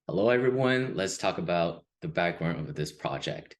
Hello, everyone. Let's talk about the background of this project.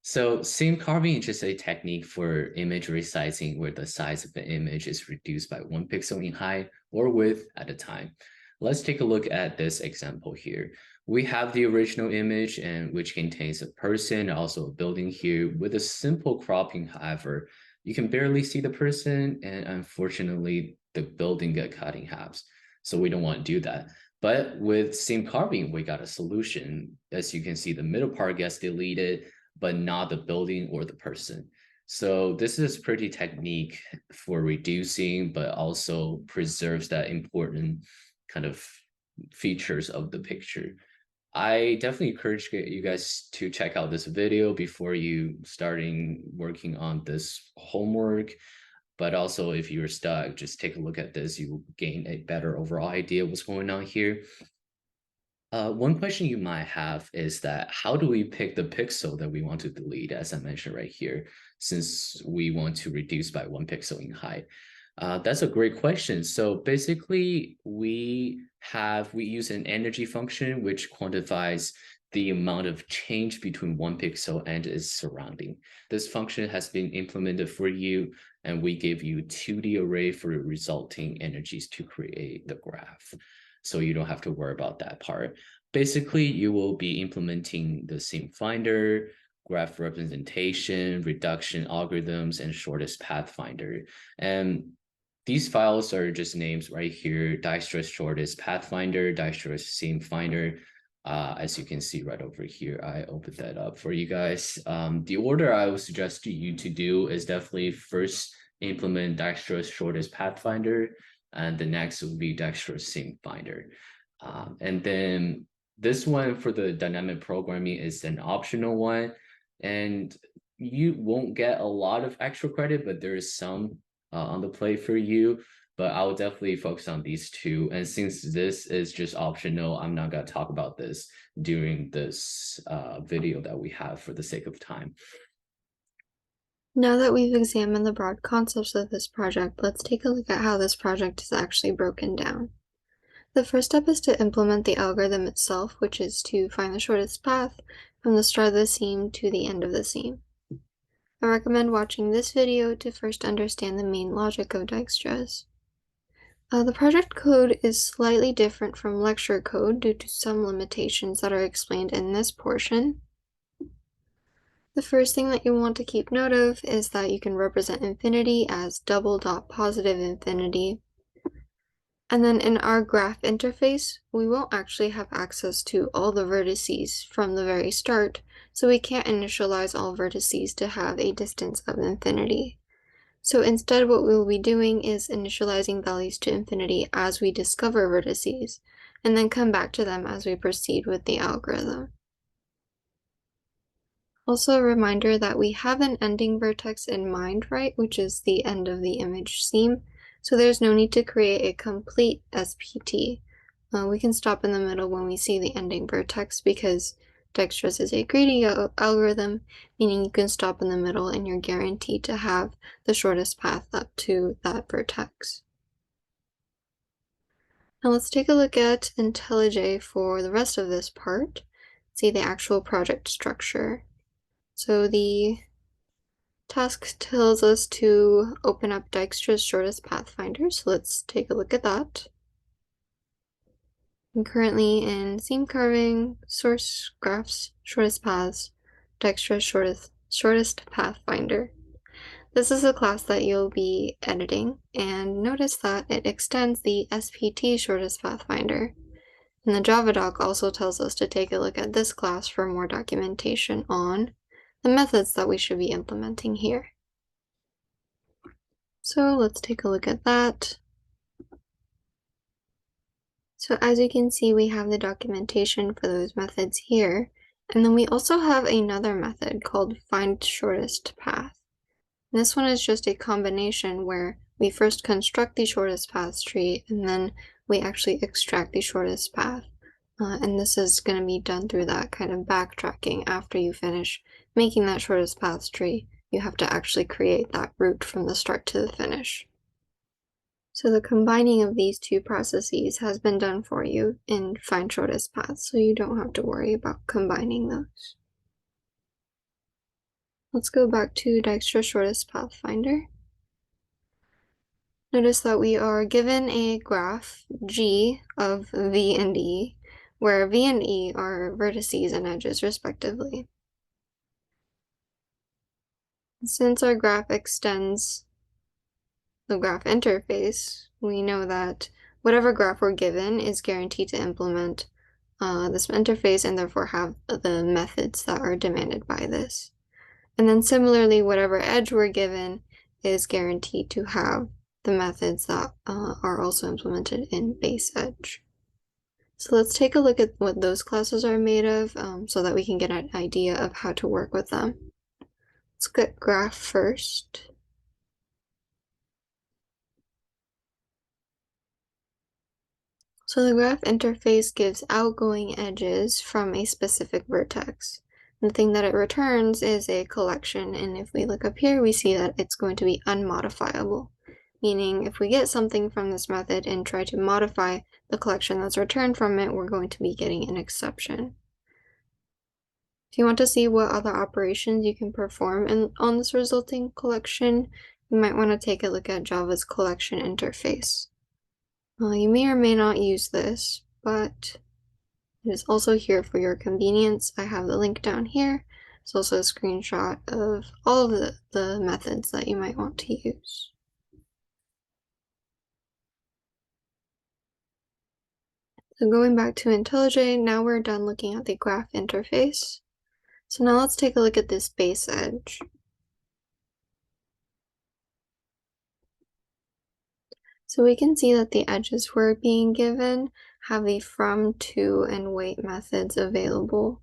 So seam carving is just a technique for image resizing where the size of the image is reduced by 1 pixel in height or width at a time. Let's take a look at this example here. We have the original image and which contains a person, also a building here with a simple cropping. However, you can barely see the person and unfortunately the building got cut in halves. So we don't want to do that. But with seam carving, we got a solution. As you can see, the middle part gets deleted, but not the building or the person. So this is pretty technique for reducing, but also preserves that important kind of features of the picture. I definitely encourage you guys to check out this video before you starting working on this homework. But also, if you're stuck, just take a look at this. You will gain a better overall idea of what's going on here. One question you might have is that how do we pick the pixel that we want to delete, as I mentioned right here, since we want to reduce by 1 pixel in height? That's a great question. So basically, we use an energy function which quantifies the amount of change between 1 pixel and its surrounding. This function has been implemented for you, and we give you 2D array for the resulting energies to create the graph. So you don't have to worry about that part. Basically, you will be implementing the seam finder, graph representation, reduction algorithms, and shortest path finder. And these files are just names right here: Dijkstra shortest pathfinder, Dijkstra seam finder. As you can see right over here, I opened that up for you guys. The order I would suggest you to do is definitely first implement Dijkstra's shortest pathfinder, and the next will be Dijkstra seam finder. And then this one for the dynamic programming is an optional one, and you won't get a lot of extra credit, but there is some on the plate for you. But I will definitely focus on these two. And since this is just optional, I'm not going to talk about this during this video that we have for the sake of time. Now that we've examined the broad concepts of this project, let's take a look at how this project is actually broken down. The first step is to implement the algorithm itself, which is to find the shortest path from the start of the seam to the end of the seam. I recommend watching this video to first understand the main logic of Dijkstra's. The project code is slightly different from lecture code due to some limitations that are explained in this portion. The first thing that you want to keep note of is that you can represent infinity as double dot positive infinity. And then in our graph interface, we won't actually have access to all the vertices from the very start, so we can't initialize all vertices to have a distance of infinity. So instead, what we'll be doing is initializing values to infinity as we discover vertices, and then come back to them as we proceed with the algorithm. Also a reminder that we have an ending vertex in mind, right, which is the end of the image seam, so there's no need to create a complete SPT. We can stop in the middle when we see the ending vertex because Dijkstra's is a greedy algorithm, meaning you can stop in the middle and you're guaranteed to have the shortest path up to that vertex. Now let's take a look at IntelliJ for the rest of this part, see the actual project structure. So the task tells us to open up Dijkstra's shortest path finder, so let's take a look at that. I'm currently in seam carving, source graphs, shortest paths, Dijkstra's shortest path finder. This is a class that you'll be editing, and notice that it extends the SPT shortest path finder. And the Java doc also tells us to take a look at this class for more documentation on the methods that we should be implementing here. So let's take a look at that. So as you can see, we have the documentation for those methods here. And then we also have another method called find shortest path. And this one is just a combination where we first construct the shortest path tree and then we actually extract the shortest path. And this is going to be done through that kind of backtracking. After you finish making that shortest path tree, you have to actually create that route from the start to the finish. So the combining of these two processes has been done for you in find shortest path, so you don't have to worry about combining those. Let's go back to Dijkstra shortest path finder. Notice that we are given a graph G of V and E, where V and E are vertices and edges respectively. Since our graph extends the graph interface, we know that whatever graph we're given is guaranteed to implement this interface and therefore have the methods that are demanded by this. And then similarly, whatever edge we're given is guaranteed to have the methods that are also implemented in base edge. So let's take a look at what those classes are made of so that we can get an idea of how to work with them. Let's get graph first. So the graph interface gives outgoing edges from a specific vertex. The thing that it returns is a collection, and if we look up here, we see that it's going to be unmodifiable, meaning if we get something from this method and try to modify the collection that's returned from it, we're going to be getting an exception. If you want to see what other operations you can perform on this resulting collection, you might want to take a look at Java's collection interface. You may or may not use this, but it is also here for your convenience. I have the link down here. It's also a screenshot of all of the methods that you might want to use. So going back to IntelliJ, now we're done looking at the graph interface. So now let's take a look at this base edge. So we can see that the edges we're being given have the from, to, and wait methods available.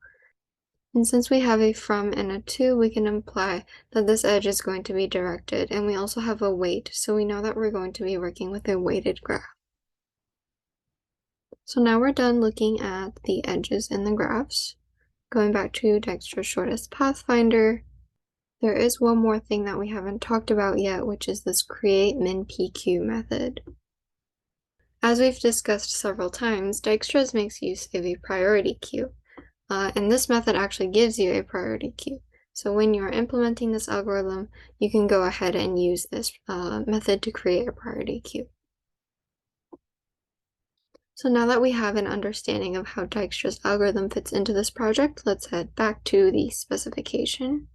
And since we have a from and a to, we can imply that this edge is going to be directed, and we also have a wait, so we know that we're going to be working with a weighted graph. So now we're done looking at the edges in the graphs. Going back to Dijkstra's shortest path finder, there is one more thing that we haven't talked about yet, which is this create min PQ method. As we've discussed several times, Dijkstra's makes use of a priority queue, and this method actually gives you a priority queue. So when you're implementing this algorithm, you can go ahead and use this method to create a priority queue. So now that we have an understanding of how Dijkstra's algorithm fits into this project, let's head back to the specification.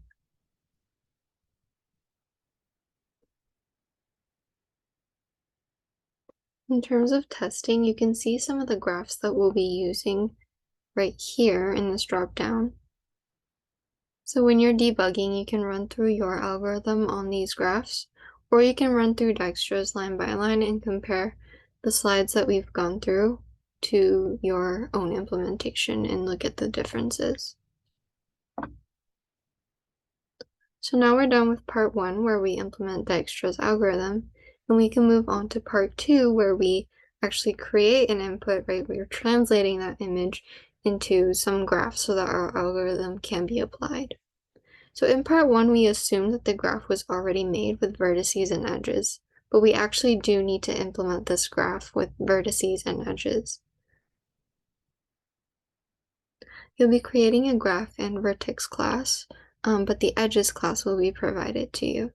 In terms of testing, you can see some of the graphs that we'll be using right here in this dropdown. So when you're debugging, you can run through your algorithm on these graphs, or you can run through Dijkstra's line by line and compare the slides that we've gone through to your own implementation and look at the differences. So now we're done with part 1, where we implement Dijkstra's algorithm, and we can move on to part 2, where we actually create an input, right? We're translating that image into some graphs so that our algorithm can be applied. So in part 1, we assumed that the graph was already made with vertices and edges, but we actually do need to implement this graph with vertices and edges. You'll be creating a graph and vertex class, but the edges class will be provided to you.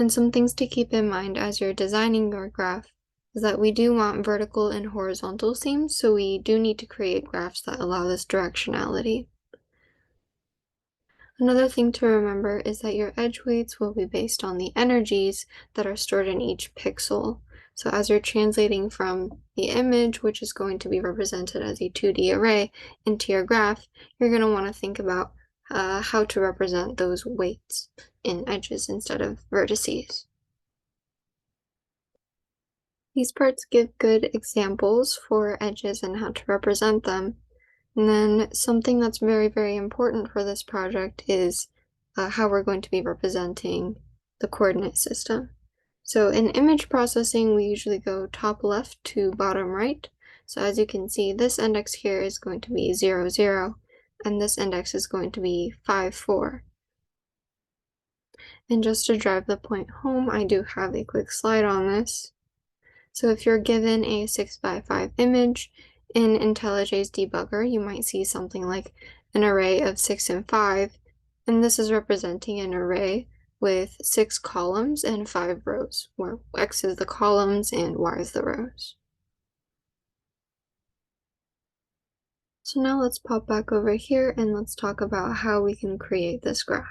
And some things to keep in mind as you're designing your graph is that we do want vertical and horizontal seams, so we do need to create graphs that allow this directionality. Another thing to remember is that your edge weights will be based on the energies that are stored in each pixel. So as you're translating from the image, which is going to be represented as a 2D array, into your graph, you're going to want to think about how to represent those weights in edges instead of vertices. These parts give good examples for edges and how to represent them. And then something that's very, very important for this project is how we're going to be representing the coordinate system. So in image processing, we usually go top left to bottom right. So as you can see, this index here is going to be 0, 0, and this index is going to be 5, 4. And just to drive the point home, I do have a quick slide on this. So if you're given a 6x5 image in IntelliJ's debugger, you might see something like an array of 6 and 5, and this is representing an array with 6 columns and 5 rows, where X is the columns and Y is the rows. So now let's pop back over here and let's talk about how we can create this graph.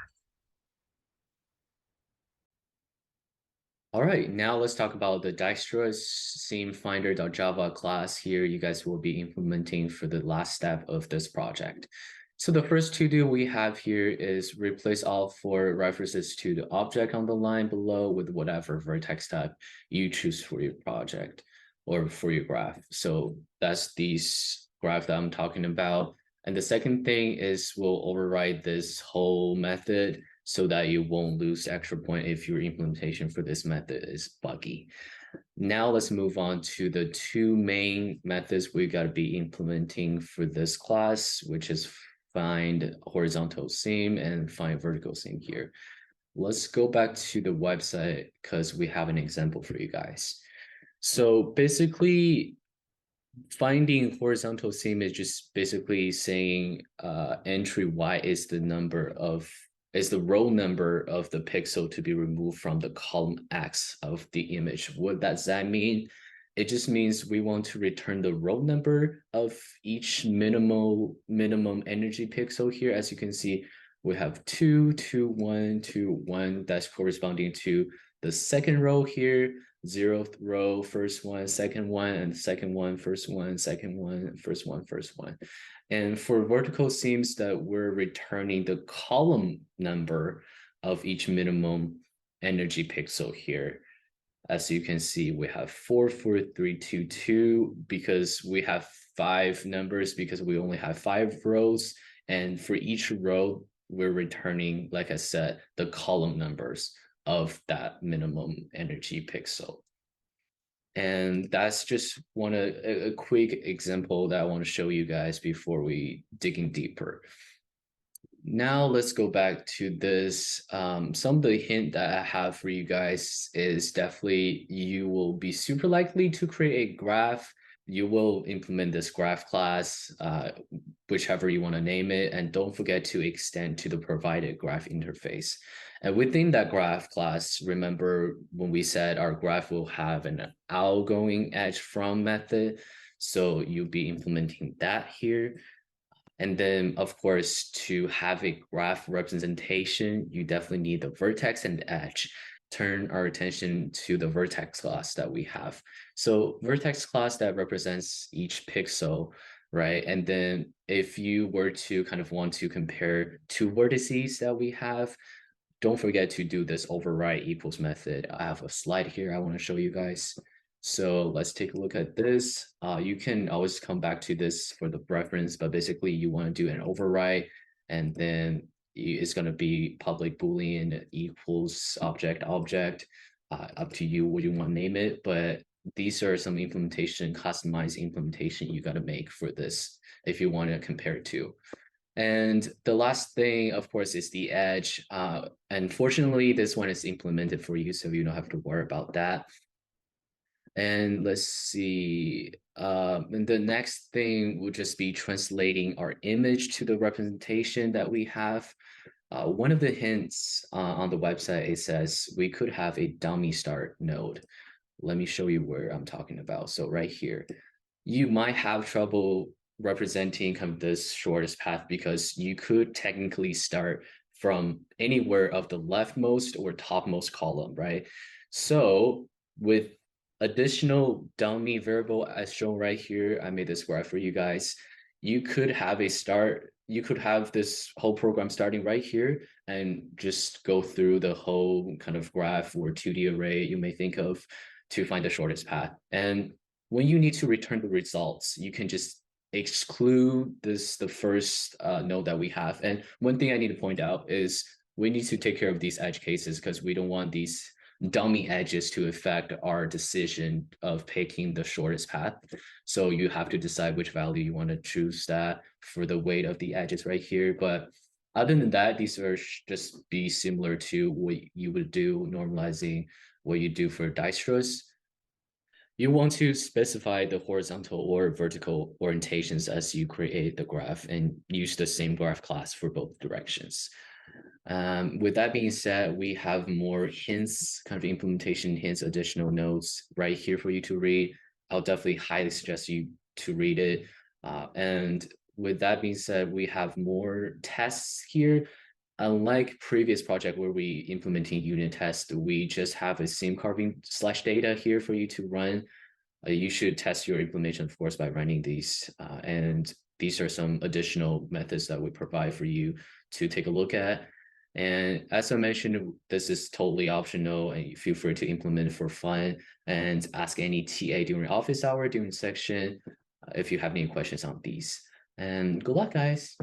All right, now let's talk about the Dijkstra scene finder.java class here you guys will be implementing for the last step of this project. So the first to-do we have here is replace all 4 references to the object on the line below with whatever vertex type you choose for your project or for your graph. So that's these graph that I'm talking about. And the second thing is we'll override this whole method so that you won't lose extra point if your implementation for this method is buggy. Now let's move on to the 2 main methods we got to be implementing for this class, which is find horizontal seam and find vertical seam here. Let's go back to the website because we have an example for you guys. So basically, finding horizontal seam is just basically saying entry Y is the row number of the pixel to be removed from the column X of the image. What does that mean? It just means we want to return the row number of each minimum energy pixel here. As you can see, we have 2, 2, 1, 2, 1. That's corresponding to the second row here, 0th row, first one, second one, and second one, first one, second one, first one, first one. And for vertical seams that we're returning the column number of each minimum energy pixel here. As you can see, we have 4, 4, 3, 2, 2 because we have 5 numbers because we only have 5 rows. And for each row, we're returning, like I said, the column numbers of that minimum energy pixel. And that's just a quick example that I want to show you guys before we digging deeper. Now let's go back to this. Some of the hint that I have for you guys is definitely you will be super likely to create a graph. You will implement this graph class, whichever you want to name it, and don't forget to extend to the provided graph interface. And within that graph class, remember when we said our graph will have an outgoing edge from method. So you'll be implementing that here. And then, of course, to have a graph representation, you definitely need the vertex and the edge. Turn our attention to the vertex class that we have. So vertex class that represents each pixel, right? And then if you were to kind of want to compare 2 vertices that we have, don't forget to do this override equals method. I have a slide here I want to show you guys. So let's take a look at this. You can always come back to this for the reference, but basically you want to do an override and then it's going to be public Boolean equals object. Up to you what you want to name it, but these are some customized implementation you got to make for this if you want to compare it to. And the last thing, of course, is the edge. Unfortunately, this one is implemented for you, so you don't have to worry about that. And let's see. And the next thing would just be translating our image to the representation that we have. One of the hints on the website, it says we could have a dummy start node. Let me show you where I'm talking about. So right here, you might have trouble representing kind of this shortest path because you could technically start from anywhere of the leftmost or topmost column, right? So with additional dummy variable as shown right here, I made this graph for you guys. You could have this whole program starting right here and just go through the whole kind of graph or 2D array you may think of to find the shortest path. And when you need to return the results, you can just exclude the first node that we have. And one thing I need to point out is we need to take care of these edge cases because we don't want these dummy edges to affect our decision of picking the shortest path. So you have to decide which value you want to choose that for the weight of the edges right here. But other than that, these are just be similar to what you would do normalizing what you do for Dijkstra's. You want to specify the horizontal or vertical orientations as you create the graph and use the same graph class for both directions. With that being said, we have more hints, kind of implementation hints, additional notes right here for you to read. I'll definitely highly suggest you to read it. And with that being said, we have more tests here. Unlike previous project where we implementing unit tests, we just have a sim carving slash data here for you to run. You should test your implementation, of course, by running these. And these are some additional methods that we provide for you to take a look at. And as I mentioned, this is totally optional and you feel free to implement it for fun and ask any TA during office hour, during section, if you have any questions on these. And good luck, guys.